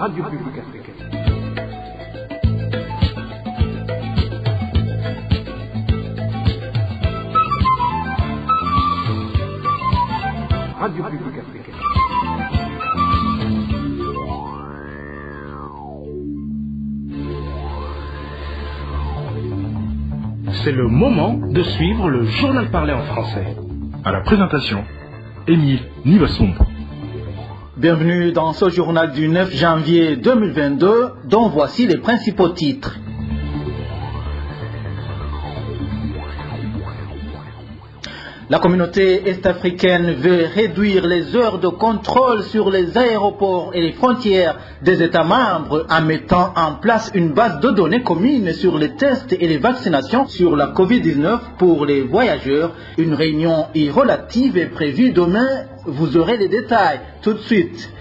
Radio Publique Africaine. Radio Publique Africaine. C'est le moment de suivre le journal parlé en français. À la présentation, Émile Nivasumbo. Bienvenue dans ce journal du 9 janvier 2022, dont voici les principaux titres. La communauté est-africaine veut réduire les heures de contrôle sur les aéroports et les frontières des États membres en mettant en place une base de données commune sur les tests et les vaccinations sur la Covid-19 pour les voyageurs. Une réunion relative est prévue demain. Vous aurez les détails tout de suite.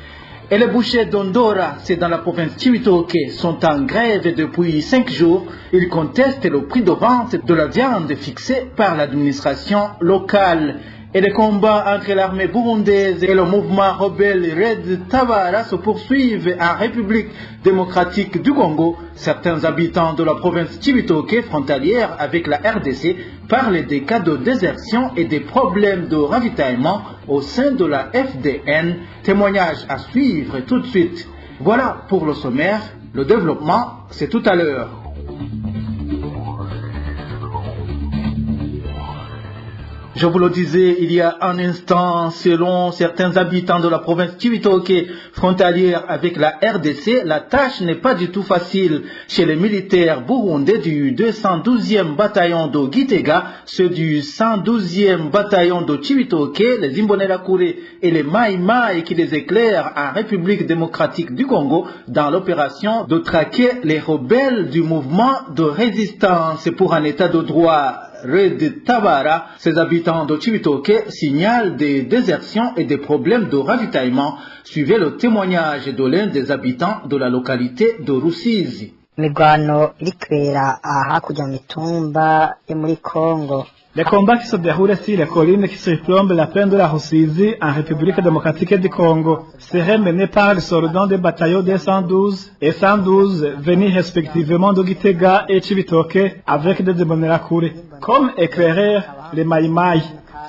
Et les bouchers d'Ondora, c'est dans la province Cibitoke, sont en grève depuis 5 jours. Ils contestent le prix de vente de la viande fixé par l'administration locale. Et les combats entre l'armée burundaise et le mouvement rebelle Red Tabara se poursuivent en République démocratique du Congo. Certains habitants de la province Cibitoke, frontalière avec la RDC, parlent des cas de désertion et des problèmes de ravitaillement au sein de la FDN. Témoignage à suivre tout de suite. Voilà pour le sommaire. Le développement, c'est tout à l'heure. Je vous le disais il y a un instant, selon certains habitants de la province Cibitoke, frontalière avec la RDC, la tâche n'est pas du tout facile. Chez les militaires burundais du 212e bataillon de Gitega, ceux du 112e bataillon de Cibitoke, les Imbonerakure et les Maïmaï qui les éclairent en République démocratique du Congo dans l'opération de traquer les rebelles du mouvement de résistance pour un état de droit. Red Tabara, ses habitants de Cibitoke signalent des désertions et des problèmes de ravitaillement. Suivez le témoignage de l'un des habitants de la localité de Rusizi. Les combats qui se déroulent sur les collines qui surplombent la plaine de la Rusizi en République démocratique du Congo seraient menés par les soldats des bataillons des 112 et 112 venus respectivement de Gitega et Cibitoke avec des Imbonerakure. Comme éclairèrent les Maïmaï,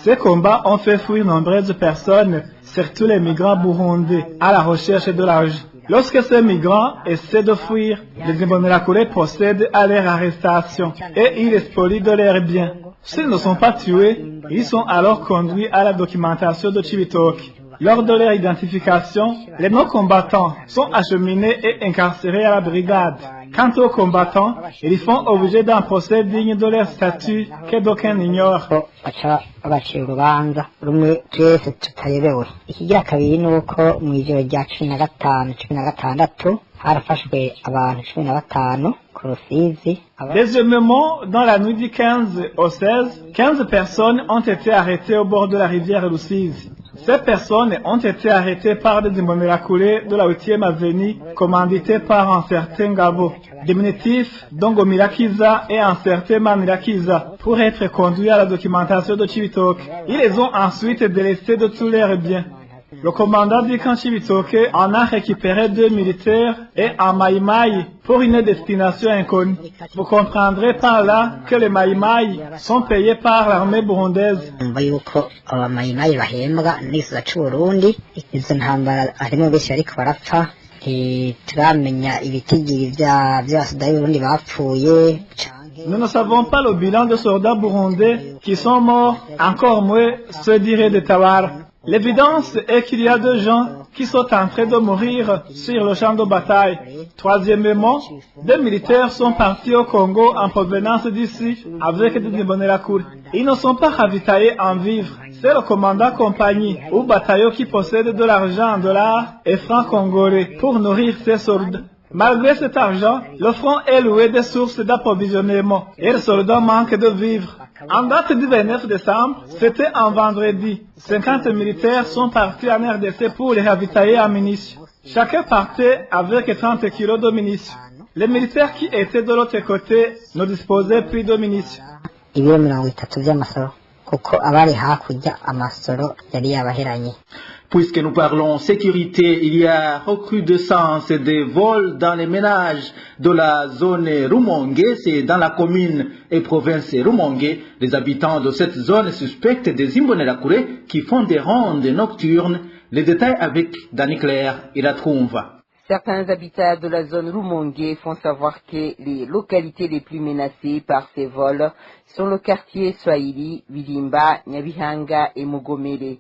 ces combats ont fait fuir nombreuses personnes, surtout les migrants burundais, à la recherche de l'argent. Lorsque ces migrants essaient de fuir, les Imbonerakure procèdent à leur arrestation et ils les spolient de leurs biens. S'ils ne sont pas tués, ils sont alors conduits à la documentation de Cibitoke. Lors de leur identification, les non-combattants sont acheminés et incarcérés à la brigade. Quant aux combattants, ils font objet d'un procès digne de leur statut que d'aucun ignore. Deuxièmement, dans la nuit du 15 au 16, 15 personnes ont été arrêtées au bord de la rivière Rusizi. Ces personnes ont été arrêtées par des Imbonerakure de la 8e avenue, commandités par un certain Gabo, diminutif d'Ongomirakiza et un certain Manirakiza, pour être conduits à la documentation de Cibitoke. Ils les ont ensuite délestés de tous leurs biens. Le commandant du camp Cibitoke en a récupéré 2 militaires et un Maïmaï pour une destination inconnue. Vous comprendrez par là que les Maïmaï sont payés par l'armée burundaise. Nous ne savons pas le bilan de soldats burundais qui sont morts, encore moins ceux d'Red Tabara. L'évidence est qu'il y a 2 gens qui sont en train de mourir sur le champ de bataille. Troisièmement, 2 militaires sont partis au Congo en provenance d'ici avec des Imbonerakure. Ils ne sont pas ravitaillés en vivres. C'est le commandant compagnie ou bataillon qui possède de l'argent en dollars et francs congolais pour nourrir ses soldats. Malgré cet argent, le front est loué des sources d'approvisionnement et les soldats manquent de vivres. En date du 29 décembre, c'était un vendredi. 50 militaires sont partis en RDC pour les ravitailler en munitions. Chacun partait avec 30 kilos de munitions. Les militaires qui étaient de l'autre côté ne disposaient plus de munitions. kuko abari hakurya amasoro yari yabaheranye. Puisque nous parlons sécurité, il y a recrudescence des vols dans les ménages de la zone Rumongue, c'est dans la commune et province Rumongue. Les habitants de cette zone suspectent des Imbonerakure qui font des rondes nocturnes. Les détails avec Dani Claire et la Trouve. Certains habitants de la zone Rumongue font savoir que les localités les plus menacées par ces vols sont le quartier Swahili, Wilimba, Nyabihanga et Mugomere.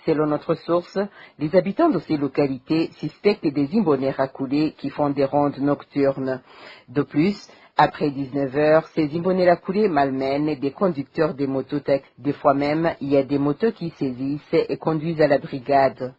Selon notre source, les habitants de ces localités suspectent des Imbonerakure qui font des rondes nocturnes. De plus, après 19h, ces Imbonerakure malmènent des conducteurs de motos. Des fois même, il y a des motos qui saisissent et conduisent à la brigade.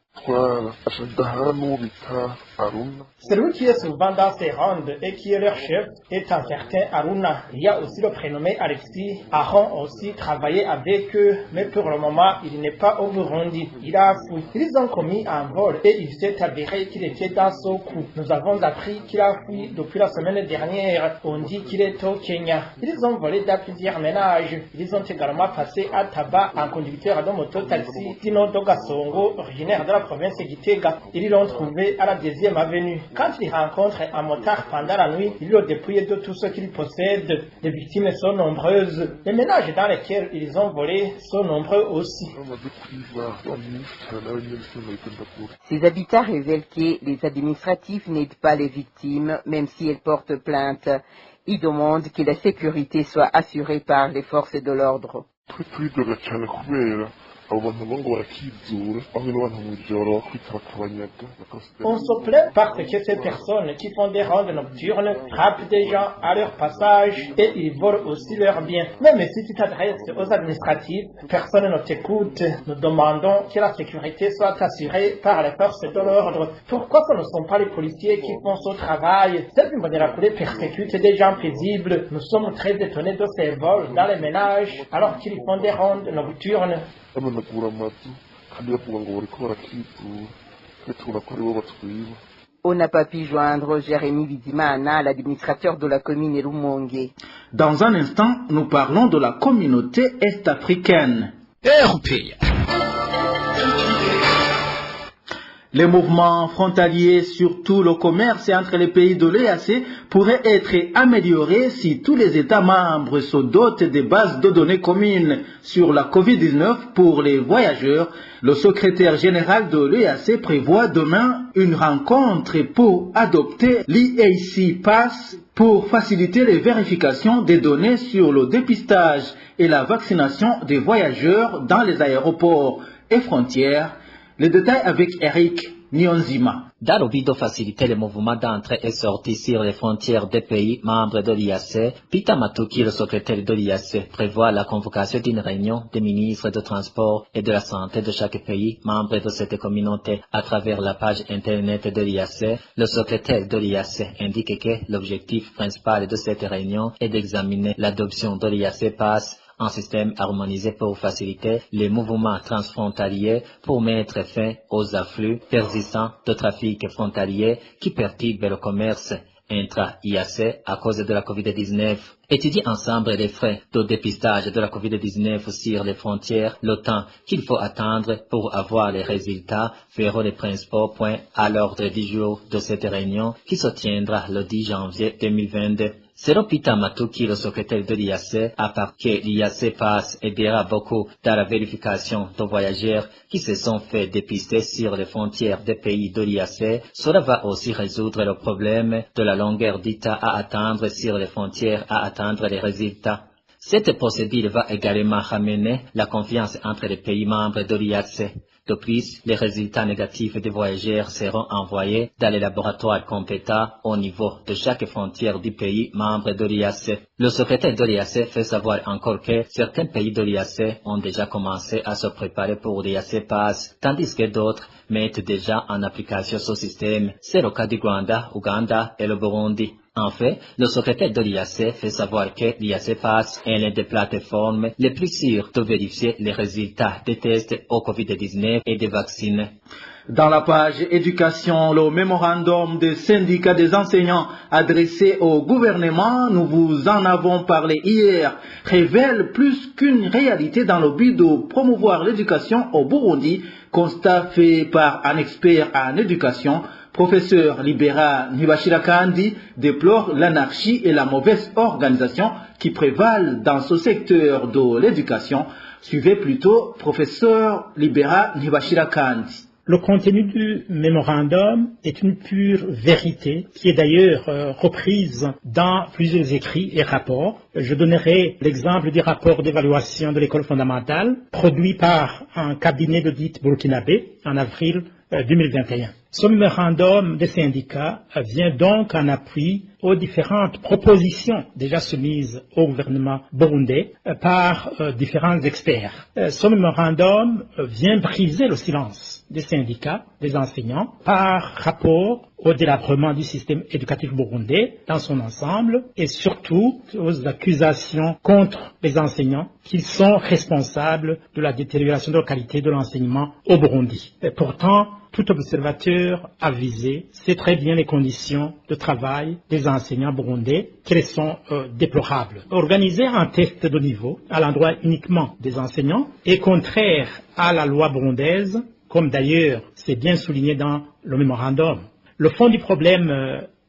Celui qui est souvent dans ces rondes et qui est leur chef est un certain Aruna. Il y a aussi le prénommé Alexis. Aaron aussi travaillé avec eux, mais pour le moment, il n'est pas au Burundi. Il a fui. Ils ont commis un vol et il s'est avéré qu'il était dans Sokou. Nous avons appris qu'il a fui depuis la semaine dernière. On dit qu'il est au Kenya. Ils ont volé dans plusieurs ménages. Ils ont également passé à Taba un conducteur de moto-taxi, Tino Dogasongo, originaire de la province de Gitega. Ils l'ont trouvé à la 2e avenue. Quand ils rencontrent un motard pendant la nuit, ils le dépouillent de tout ce qu'il possède. Les victimes sont nombreuses. Les ménages dans lesquels ils ont volé sont nombreux aussi. Ces habitants révèlent que les administratifs n'aident pas les victimes, même si elles portent plainte. Ils demandent que la sécurité soit assurée par les forces de l'ordre. On se plaît parce que ces personnes qui font des rondes nocturnes frappent des gens à leur passage et ils volent aussi leurs biens. Même si tu t'adresses aux administratifs, personne ne t'écoute. Nous demandons que la sécurité soit assurée par les forces de l'ordre. Pourquoi ce ne sont pas les policiers qui font ce travail? Ces Imbonerakure persécutent des gens paisibles. Nous sommes très étonnés de ces vols dans les ménages alors qu'ils font des rondes nocturnes. On n'a pas pu joindre Jérémy Vidimana, l'administrateur de la commune Rumongue. Dans un instant, nous parlons de la communauté est-africaine. Les mouvements frontaliers, surtout le commerce entre les pays de l'EAC, pourraient être améliorés si tous les États membres se dotent des bases de données communes sur la COVID-19 pour les voyageurs. Le secrétaire général de l'EAC prévoit demain une rencontre pour adopter l'EAC Pass pour faciliter les vérifications des données sur le dépistage et la vaccination des voyageurs dans les aéroports et frontières. Les détails avec Eric Nyonzima. Dans le but de faciliter le mouvement d'entrée et sortie sur les frontières des pays membres de l'IAC, Peter Matuki, le secrétaire de l'IAC, prévoit la convocation d'une réunion des ministres de transport et de la santé de chaque pays membre de cette communauté à travers la page internet de l'IAC. Le secrétaire de l'IAC indique que l'objectif principal de cette réunion est d'examiner l'adoption de l'IAC Pass, un système harmonisé pour faciliter les mouvements transfrontaliers pour mettre fin aux afflux persistants de trafic frontalier qui perturbent le commerce intra-IAC à cause de la COVID-19. Étudier ensemble les frais de dépistage de la COVID-19 sur les frontières, le temps qu'il faut attendre pour avoir les résultats feront les principaux points à l'ordre du jour de cette réunion qui se tiendra le 10 janvier 2022. Selon Peter Matuki, le secrétaire de l'IAC, à part que l'IAC Pass aidera beaucoup dans la vérification de voyageurs qui se sont fait dépister sur les frontières des pays de l'IAC, cela va aussi résoudre le problème de la longueur du temps à attendre sur les frontières à attendre les résultats. Cette procédure va également ramener la confiance entre les pays membres de l'IAC. De plus, les résultats négatifs des voyageurs seront envoyés dans les laboratoires compétents au niveau de chaque frontière du pays membre de l'IAC. Le secrétaire de l'IAC fait savoir encore que certains pays de l'IAC ont déjà commencé à se préparer pour l'IAC Pass, tandis que d'autres mettent déjà en application ce système. C'est le cas du Rwanda, Ouganda et le Burundi. En fait, le secrétaire de l'IAC fait savoir que l'IAC Pass est l'une des plateformes les plus sûres de vérifier les résultats des tests au Covid-19 et des vaccins. Dans la page éducation, le mémorandum des syndicats des enseignants adressé au gouvernement, nous vous en avons parlé hier, révèle plus qu'une réalité dans le but de promouvoir l'éducation au Burundi, constat fait par un expert en éducation. Professeur Libera Ntibashira-Kandi déplore l'anarchie et la mauvaise organisation qui prévalent dans ce secteur de l'éducation. Suivez plutôt professeur Libera Ntibashira-Kandi. Le contenu du mémorandum est une pure vérité qui est d'ailleurs reprise dans plusieurs écrits et rapports. Je donnerai l'exemple du rapport d'évaluation de l'école fondamentale produit par un cabinet d'audit burkinabé en avril 2021. Ce mémorandum des syndicats vient donc en appui aux différentes propositions déjà soumises au gouvernement burundais par différents experts. Ce mémorandum vient briser le silence des syndicats, des enseignants, par rapport au délabrement du système éducatif burundais dans son ensemble et surtout aux accusations contre les enseignants qui sont responsables de la détérioration de la qualité de l'enseignement au Burundi. Et pourtant, tout observateur avisé sait très bien les conditions de travail des enseignants burundais, qu'elles sont déplorables. Organiser un test de niveau à l'endroit uniquement des enseignants est contraire à la loi burundaise, comme d'ailleurs c'est bien souligné dans le mémorandum. Le fond du problème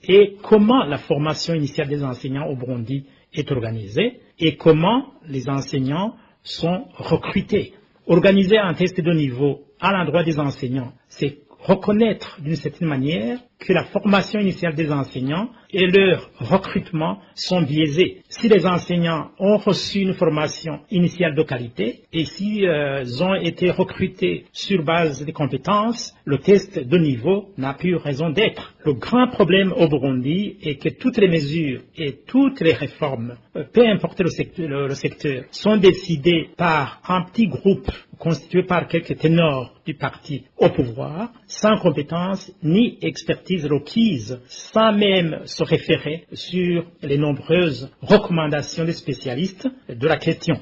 est comment la formation initiale des enseignants au Burundi est organisée et comment les enseignants sont recrutés. Organiser un test de niveau à l'endroit des enseignants, c'est reconnaître d'une certaine manière que la formation initiale des enseignants et leur recrutement sont biaisés. Si les enseignants ont reçu une formation initiale de qualité et s'ils ont été recrutés sur base des compétences, le test de niveau n'a plus raison d'être. Le grand problème au Burundi est que toutes les mesures et toutes les réformes, peu importe le secteur, sont décidées par un petit groupe constitué par quelques ténors du parti au pouvoir, sans compétences ni expertise requise, sans même se référer sur les nombreuses recommandations des spécialistes de la question.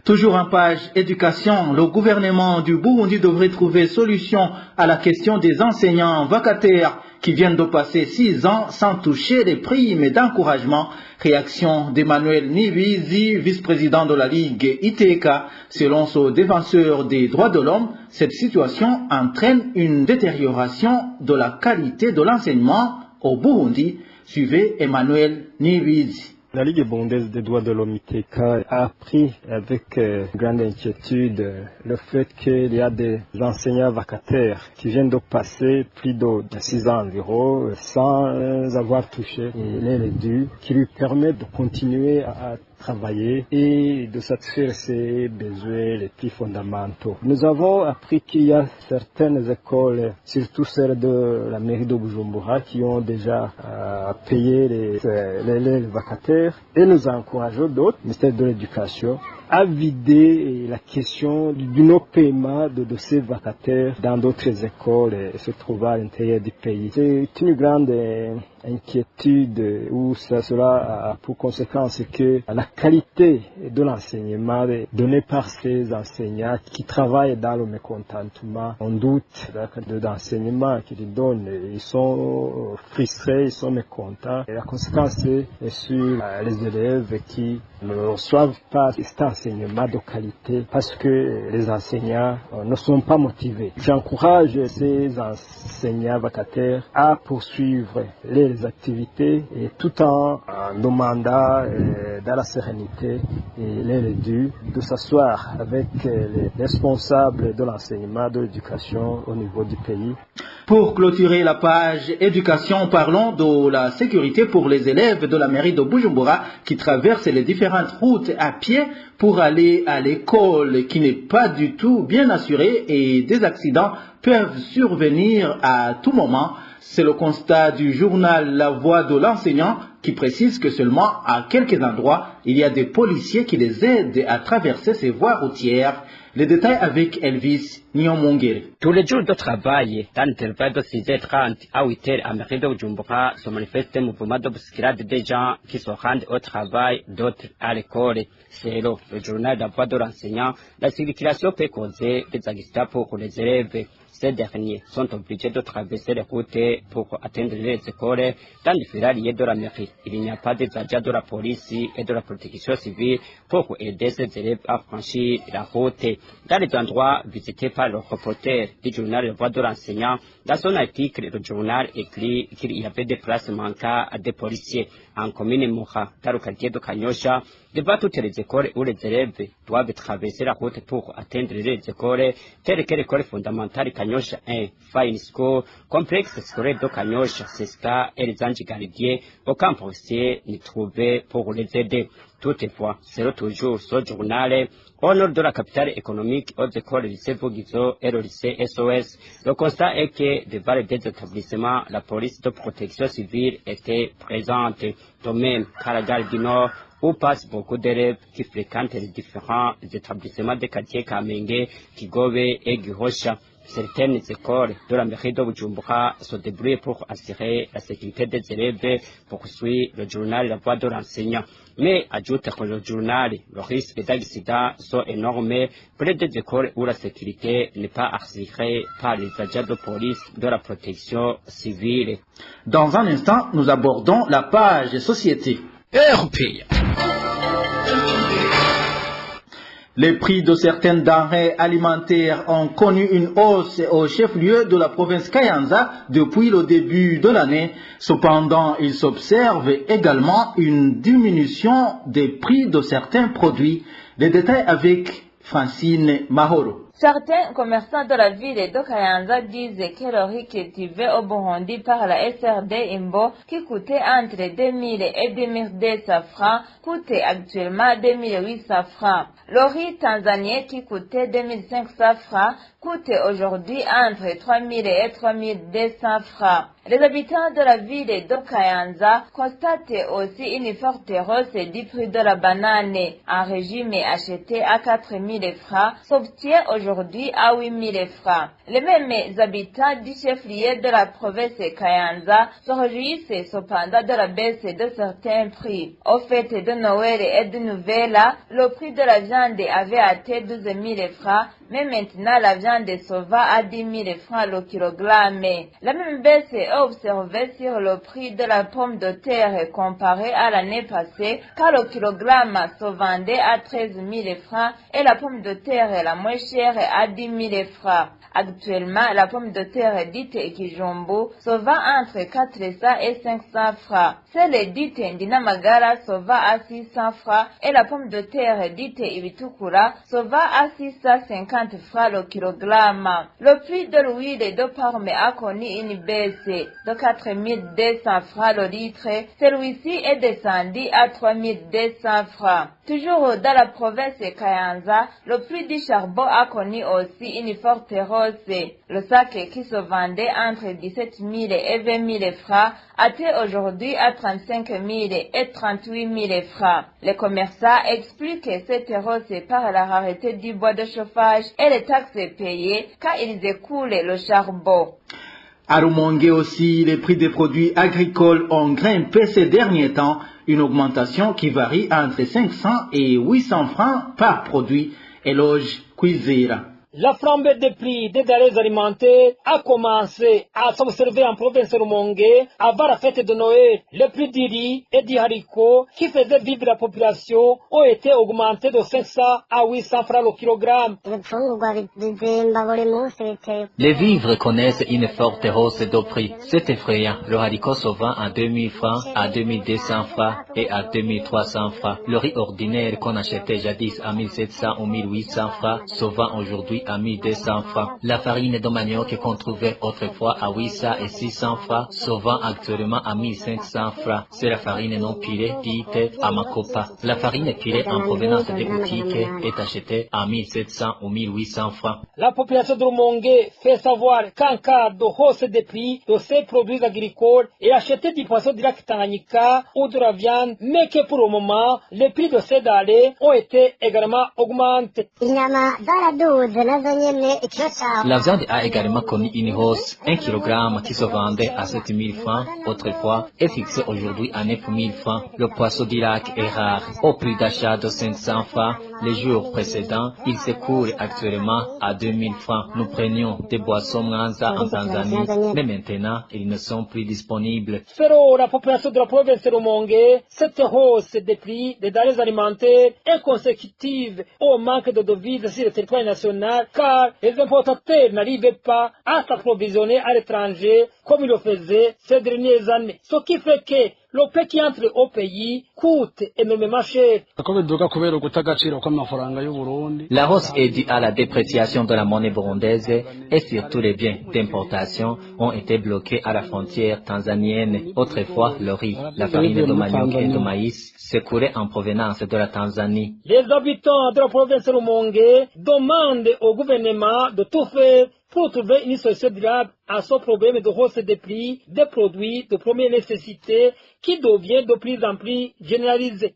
Toujours en page éducation, le gouvernement du Burundi devrait trouver solution à la question des enseignants vacataires qui viennent de passer 6 ans sans toucher les primes d'encouragement. Réaction d'Emmanuel Nibizi, vice-président de la Ligue ITK. Selon ce défenseur des droits de l'homme, cette situation entraîne une détérioration de la qualité de l'enseignement au Burundi. Suivez Emmanuel Nibizi. La Ligue burundaise des droits de l'homme ITK a appris avec grande inquiétude le fait qu'il y a des enseignants vacataires qui viennent de passer plus de 6 ans environ sans avoir touché les dû, qui lui permettent de continuer à travailler et de satisfaire ses besoins les plus fondamentaux. Nous avons appris qu'il y a certaines écoles, surtout celles de la mairie de Bujumbura, qui ont déjà payé les vacataires et nous encourageons d'autres, ministère de l'Éducation, à vider la question du non-paiement de ces vacataires dans d'autres écoles se trouvant à l'intérieur du pays. C'est une grande inquiétude où cela a pour conséquence que la qualité de l'enseignement donné par ces enseignants qui travaillent dans le mécontentement, on doute de l'enseignement qu'ils donnent. Ils sont frustrés, ils sont mécontents. Et la conséquence est sur les élèves qui ne reçoivent pas cet enseignement de qualité parce que les enseignants ne sont pas motivés. J'encourage ces enseignants vacataires à poursuivre les activités et tout en demandant dans la sérénité et les dû de s'asseoir avec les responsables de l'enseignement de l'éducation au niveau du pays. Pour clôturer la page éducation, parlons de la sécurité pour les élèves de la mairie de Bujumbura qui traversent les différentes routes à pied pour aller à l'école qui n'est pas du tout bien assurée et des accidents peuvent survenir à tout moment. C'est le constat du journal La Voix de l'enseignant qui précise que seulement à quelques endroits, il y a des policiers qui les aident à traverser ces voies routières. Les détails avec Elvis Nyomongere. Tous les jours de travail, dans l'intervalle de 6h30 à 8h à mairie de Bujumbura, se manifeste un mouvement de bousculade des gens qui se rendent au travail, d'autres à l'école. C'est le journal de la voix de l'enseignant. La circulation peut causer des accidents pour les élèves. Ces derniers sont obligés de traverser les routes pour atteindre les écoles dans les filiales de la mairie. Il n'y a pas des agents de la police et de la protection civile pour aider ces élèves à franchir la route. Dans les endroits visités par le reporter du journal Le Voix de l'enseignant, dans son article, le journal écrit qu'il y avait des places manquant à des policiers en commune Moura, dans le quartier de Kanyosha, devant toutes les écoles où les élèves doivent traverser la route pour atteindre les écoles, telles que l'école fondamentale Kanyosha 1, Fine School, complexe scolaire de Kanyosha, Seska et les anges gardiens, aucun policier n'est trouvé pour les aider. Toutefois, c'est toujours ce journal, au nord de la capitale économique, aux écoles lycée Vugizo et le lycée SOS, le constat est que devant les deux établissements, la police de protection civile était présente. De même qu'à la gare du Nord, où passent beaucoup d'élèves qui fréquentent les différents établissements des quartiers Kamenge, Kigobe et Gihosha. Certaines écoles de la mairie de Bujumbura se débrouillent pour assurer la sécurité des élèves, poursuit le journal La Voix de l'enseignant. Mais ajoute que le journal, le risque d'accident sont énormes près des écoles où la sécurité n'est pas assurée par les agents de police de la protection civile. Dans un instant, nous abordons la page société. RPA. Les prix de certaines denrées alimentaires ont connu une hausse au chef-lieu de la province Kayanza depuis le début de l'année. Cependant, il s'observe également une diminution des prix de certains produits. Les détails avec Francine Mahoro. Certains commerçants de la ville de Kayanza disent que le riz cultivé au Burundi par la SRD Imbo, qui coûtait entre 2000 et 2200 francs, coûte actuellement 2800 francs. Le riz tanzanien qui coûtait 2500 francs coûte aujourd'hui entre 3000 et 3200 francs. Les habitants de la ville de Kayanza constatent aussi une forte hausse du prix de la banane. Un régime acheté à 4000 francs s'obtient aujourd'hui à 8000 francs. Les mêmes habitants du chef-lieu de la province Kayanza se réjouissent cependant de la baisse de certains prix. Au fait de Noël et de Nouvelle, le prix de la viande avait atteint 12 000 francs, mais maintenant la viande sauva à 10 000 francs le kilogramme. La même baisse est observée sur le prix de la pomme de terre comparé à l'année passée, car le kilogramme se vendait à 13 000 francs et la pomme de terre la moins chère à 10 000 francs. Actuellement, la pomme de terre dite Ekijumbo se vend entre 400 et 500 francs. Celle dite Ndinamagara se vend à 600 francs et la pomme de terre dite Ibitukura se vend à 650 francs le kilogramme. Le prix de l'huile de palme a connu une baisse de 4200 francs le litre. Celui-ci est descendu à 3200 francs. Toujours dans la province Kayanza, le prix du charbon a connu aussi une forte hausse. Le sac qui se vendait entre 17 000 et 20 000 francs atteint aujourd'hui à 35 000 et 38 000 francs. Les commerçants expliquent cette hausse par la rareté du bois de chauffage et les taxes payées quand ils écoulent le charbon. À Rumongue aussi, les prix des produits agricoles ont grimpé ces derniers temps, une augmentation qui varie entre 500 et 800 francs par produit. Éloge Kwizera. La flambée des prix des denrées alimentaires a commencé à s'observer en province Rumongue avant la fête de Noël. Les prix du riz et du haricot qui faisaient vivre la population ont été augmentés de 500 à 800 francs le kilogramme. Les vivres connaissent une forte hausse de prix. C'est effrayant. Le haricot se vend à 2000 francs, à 2200 francs et à 2300 francs. Le riz ordinaire qu'on achetait jadis à 1700 ou 1800 francs se vend aujourd'hui à 1200 francs. La farine de manioc qu'on trouvait autrefois à 800 et 600 francs se vend actuellement à 1500 francs. C'est la farine non pilée dite Amacopa. La farine pilée en provenance des boutiques est achetée à 1700 ou 1800 francs. La population de Rumongue fait savoir qu'en cas de hausse des prix de ces produits agricoles et acheter du poisson direct Tanganyika ou de la viande, mais que pour le moment, les prix de ces denrées ont été également augmentés. La viande a également connu une hausse. 1 kg qui se vendait à 7000 francs autrefois est fixé aujourd'hui à 9000 francs. Le poisson du lac est rare. Au prix d'achat de 500 francs, les jours précédents, il se court actuellement à 2000 francs. Nous prenions des boissons Mwanza en Tanzanie, mais maintenant, ils ne sont plus disponibles. Selon la population de la province de Rumongue, cette hausse des prix des denrées alimentaires est consécutive au manque de devises sur le territoire national, car les importateurs n'arrivaient pas à s'approvisionner à l'étranger comme ils le faisaient ces dernières années. Ce qui fait que le prix qui entre au pays coûte énormément cher. La hausse est due à la dépréciation de la monnaie burundaise et surtout les biens d'importation ont été bloqués à la frontière tanzanienne. Autrefois, le riz, la farine de manioc et de maïs se couraient en provenance de la Tanzanie. Les habitants de la province de Rumongue demandent au gouvernement de tout faire pour trouver une solution durable à ce problème de hausse des prix des produits de première nécessité qui devient de plus en plus généralisé.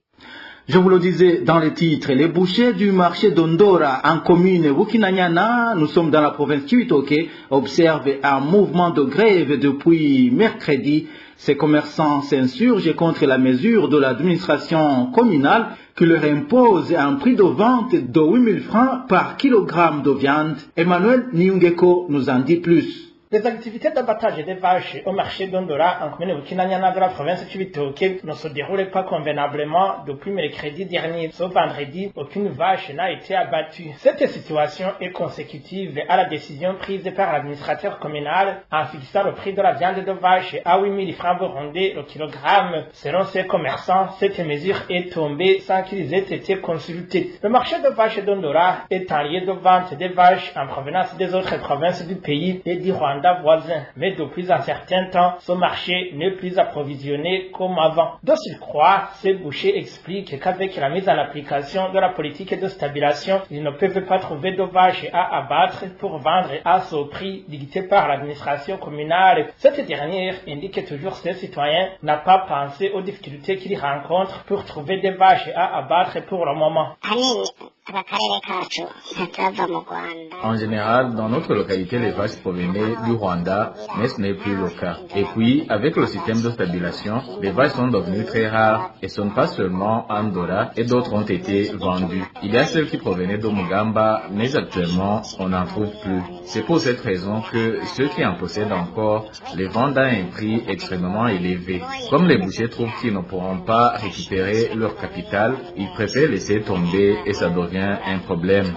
Je vous le disais dans les titres, les bouchers du marché d'Ondora en commune Bukinanyana, nous sommes dans la province Chibitoke, observent un mouvement de grève depuis mercredi. Ces commerçants s'insurgent contre la mesure de l'administration communale qui leur impose un prix de vente de 8000 francs par kilogramme de viande. Emmanuel Niungeko nous en dit plus. Les activités d'abattage des vaches au marché d'Ondora en commune Bukinanyana de la province de Chibitoke ne se déroulaient pas convenablement depuis mercredi dernier. Ce vendredi, aucune vache n'a été abattue. Cette situation est consécutive à la décision prise par l'administrateur communal en fixant le prix de la viande de vache à 8000 francs burundais le kilogramme. Selon ces commerçants, cette mesure est tombée sans qu'ils aient été consultés. Le marché de vaches d'Ondora est un lieu de vente des vaches en provenance des autres provinces du pays et du Rwanda voisins, mais depuis un certain temps, ce marché n'est plus approvisionné comme avant. De surcroît, ces bouchers expliquent qu'avec la mise en application de la politique de stabilisation, ils ne peuvent pas trouver de vaches à abattre pour vendre à ce prix dicté par l'administration communale. Cette dernière indique toujours que ces citoyens n'ont pas pensé aux difficultés qu'ils rencontrent pour trouver des vaches à abattre pour le moment. En général, dans notre localité, les vaches provenaient du Rwanda, mais ce n'est plus le cas. Et puis, avec le système de stabilisation, les vaches sont devenues très rares et sont pas seulement en Ndora et d'autres ont été vendues. Il y a celles qui provenaient de Mugamba, mais actuellement, on n'en trouve plus. C'est pour cette raison que ceux qui en possèdent encore les vendent à un prix extrêmement élevé. Comme les bouchers trouvent qu'ils ne pourront pas récupérer leur capital, ils préfèrent laisser tomber et ça devient un problème.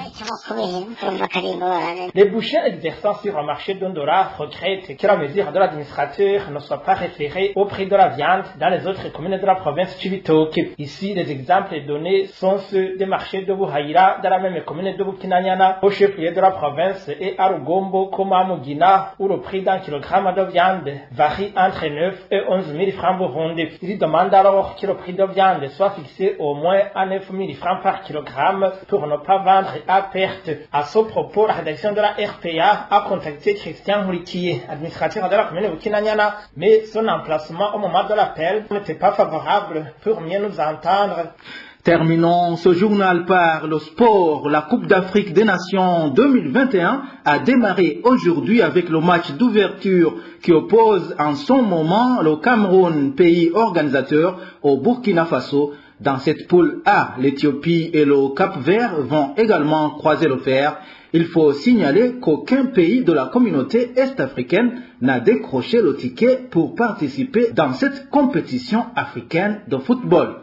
Les bouchers exerçant sur le marché d'Ondora regrettent que la mesure de l'administrateur ne soit pas référée au prix de la viande dans les autres communes de la province Chibitoke. Ici, les exemples donnés sont ceux des marchés de Buhaïra dans la même commune de Bukinanyana, au chef-lieu de la province, et à Rugombo comme à Mugina, où le prix d'un kilogramme de viande varie entre 9 et 11 000 francs burundais. Ils demandent alors que le prix de viande soit fixé au moins à 9 000 francs par kilogramme pour ne pas vendre à perte. À ce propos, la rédaction de la RPA a contacté Christian Hurikiye, administrateur de la commune de Bukinanyana, mais son emplacement au moment de l'appel n'était pas favorable pour mieux nous entendre. Terminons ce journal par le sport. La Coupe d'Afrique des Nations 2021 a démarré aujourd'hui avec le match d'ouverture qui oppose en son moment le Cameroun, pays organisateur, au Burkina Faso. Dans cette poule A, l'Éthiopie et le Cap-Vert vont également croiser le fer. Il faut signaler qu'aucun pays de la communauté est-africaine n'a décroché le ticket pour participer dans cette compétition africaine de football.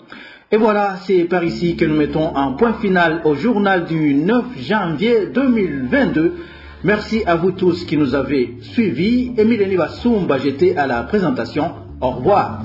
Et voilà, c'est par ici que nous mettons un point final au journal du 9 janvier 2022. Merci à vous tous qui nous avez suivis. Émile Nivasumba, j'étais à la présentation. Au revoir.